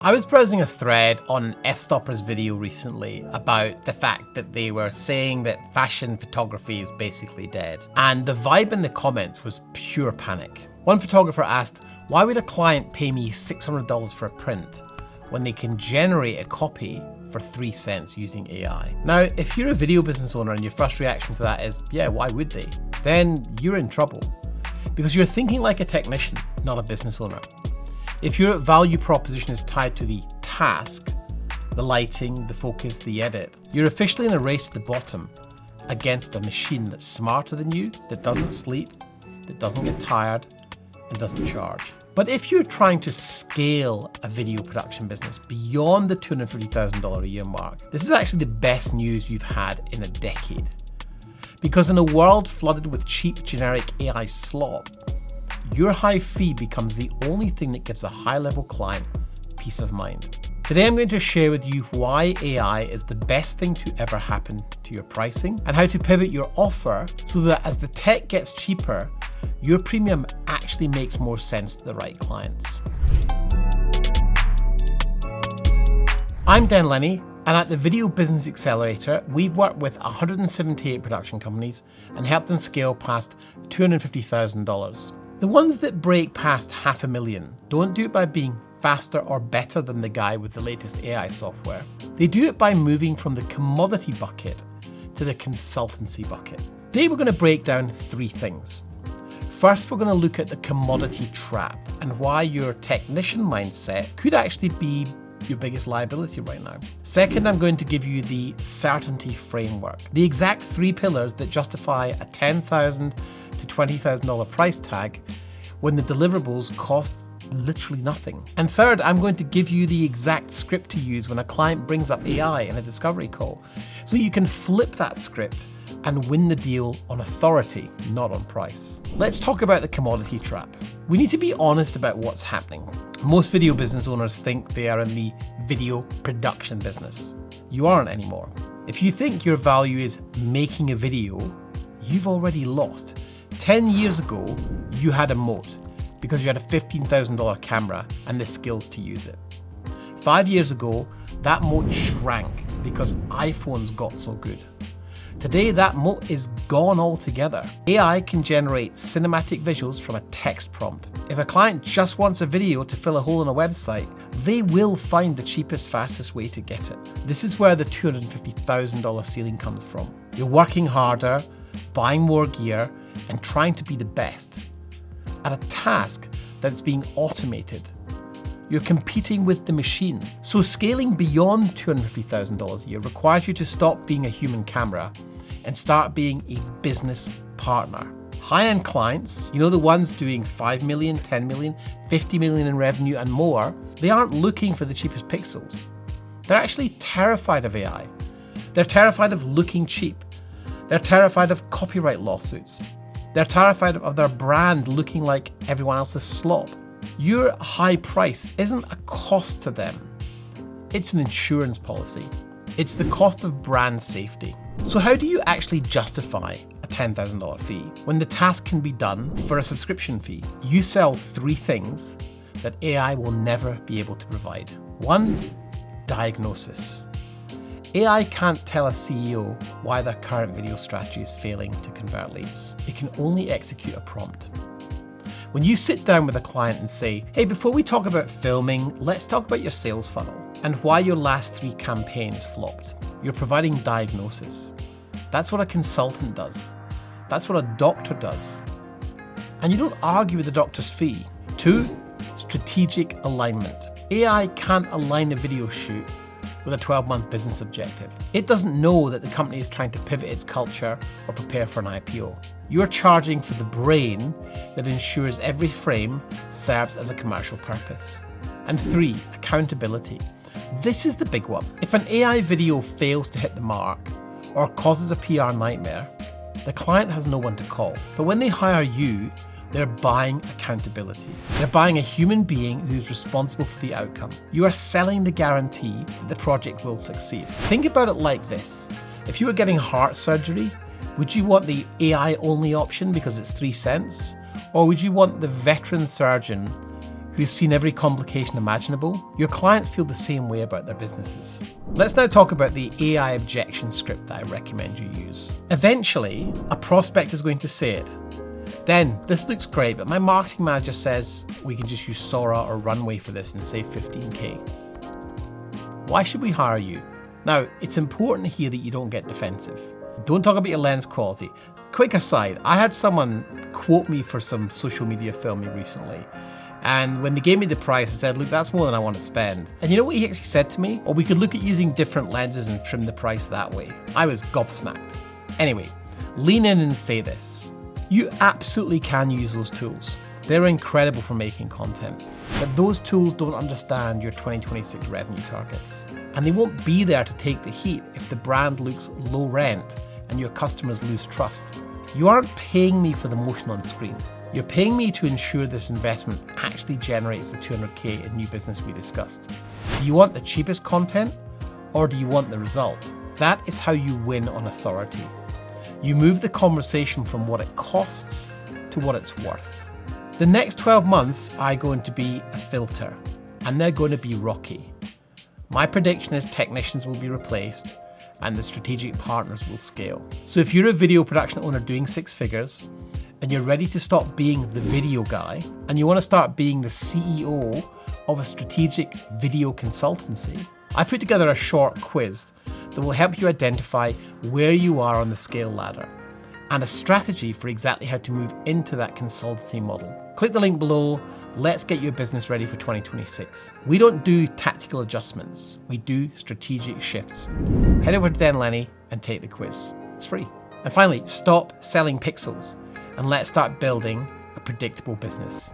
I was browsing a thread on F-Stopper's video recently about the fact that they were saying that fashion photography is basically dead. And the vibe in the comments was pure panic. One photographer asked, why would a client pay me $600 for a print when they can generate a copy for 3 cents using AI? Now, if you're a video business owner and your first reaction to that is, yeah, why would they? Then you're in trouble because you're thinking like a technician, not a business owner. If your value proposition is tied to the task, the lighting, the focus, the edit, you're officially in a race to the bottom against a machine that's smarter than you, that doesn't sleep, that doesn't get tired, and doesn't charge. But if you're trying to scale a video production business beyond the $250,000 a year mark, this is actually the best news you've had in a decade. Because in a world flooded with cheap generic AI slop, your high fee becomes the only thing that gives a high-level client peace of mind. Today I'm going to share with you why AI is the best thing to ever happen to your pricing and how to pivot your offer so that as the tech gets cheaper, your premium actually makes more sense to the right clients. I'm Den Lennie, and at the Video Business Accelerator, we've worked with 178 production companies and helped them scale past $250,000. The ones that break past $500,000 don't do it by being faster or better than the guy with the latest AI software. They do it by moving from the commodity bucket to the consultancy bucket. Today we're going to break down 3 things. First, we're going to look at the commodity trap and why your technician mindset could actually be your biggest liability right now. Second, I'm going to give you the certainty framework, the exact 3 pillars that justify a $10,000 to $20,000 price tag when the deliverables cost literally nothing. And third, I'm going to give you the exact script to use when a client brings up AI in a discovery call, so you can flip that script and win the deal on authority, not on price. Let's talk about the commodity trap. We need to be honest about what's happening. Most video business owners think they are in the video production business. You aren't anymore. If you think your value is making a video, you've already lost. 10 years ago, you had a moat because you had a $15,000 camera and the skills to use it. 5 years ago, that moat shrank because iPhones got so good. Today, that moat is gone altogether. AI can generate cinematic visuals from a text prompt. If a client just wants a video to fill a hole in a website, they will find the cheapest, fastest way to get it. This is where the $250,000 ceiling comes from. You're working harder, buying more gear, and trying to be the best at a task that's being automated. You're competing with the machine. So scaling beyond $250,000 a year requires you to stop being a human camera and start being a business partner. High-end clients, the ones doing 5 million, 10 million, 50 million in revenue and more, they aren't looking for the cheapest pixels. They're actually terrified of AI. They're terrified of looking cheap. They're terrified of copyright lawsuits. They're terrified of their brand looking like everyone else's slop. Your high price isn't a cost to them. It's an insurance policy. It's the cost of brand safety. So how do you actually justify a $10,000 fee when the task can be done for a subscription fee? You sell 3 things that AI will never be able to provide. 1, diagnosis. AI can't tell a CEO why their current video strategy is failing to convert leads. It can only execute a prompt. When you sit down with a client and say, hey, before we talk about filming, let's talk about your sales funnel and why your last 3 campaigns flopped. You're providing diagnosis. That's what a consultant does. That's what a doctor does. And you don't argue with the doctor's fee. 2, strategic alignment. AI can't align a video shoot with a 12-month business objective. It doesn't know that the company is trying to pivot its culture or prepare for an IPO. You're charging for the brain that ensures every frame serves as a commercial purpose. And 3, accountability. This is the big one. If an AI video fails to hit the mark or causes a PR nightmare, the client has no one to call. But when they hire you, they're buying accountability. They're buying a human being who's responsible for the outcome. You are selling the guarantee that the project will succeed. Think about it like this. If you were getting heart surgery, would you want the AI only option because it's 3 cents? Or would you want the veteran surgeon who's seen every complication imaginable, your clients feel the same way about their businesses. Let's now talk about the AI objection script that I recommend you use. Eventually, a prospect is going to say it. Den, this looks great, but my marketing manager says we can just use Sora or Runway for this and save 15K. Why should we hire you? Now, it's important here that you don't get defensive. Don't talk about your lens quality. Quick aside, I had someone quote me for some social media filming recently. And when they gave me the price, I said, look, that's more than I want to spend. And you know what he actually said to me? Or we could look at using different lenses and trim the price that way. I was gobsmacked. Anyway, lean in and say this. You absolutely can use those tools. They're incredible for making content. But those tools don't understand your 2026 revenue targets. And they won't be there to take the heat if the brand looks low rent and your customers lose trust. You aren't paying me for the motion on screen. You're paying me to ensure this investment actually generates the 200K in new business we discussed. Do you want the cheapest content or do you want the result? That is how you win on authority. You move the conversation from what it costs to what it's worth. The next 12 months are going to be a filter, and they're going to be rocky. My prediction is technicians will be replaced and the strategic partners will scale. So if you're a video production owner doing 6 figures, and you're ready to stop being the video guy, and you want to start being the CEO of a strategic video consultancy, I put together a short quiz that will help you identify where you are on the scale ladder and a strategy for exactly how to move into that consultancy model. Click the link below. Let's get your business ready for 2026. We don't do tactical adjustments. We do strategic shifts. Head over to Den Lennie and take the quiz. It's free. And finally, stop selling pixels and let's start building a predictable business.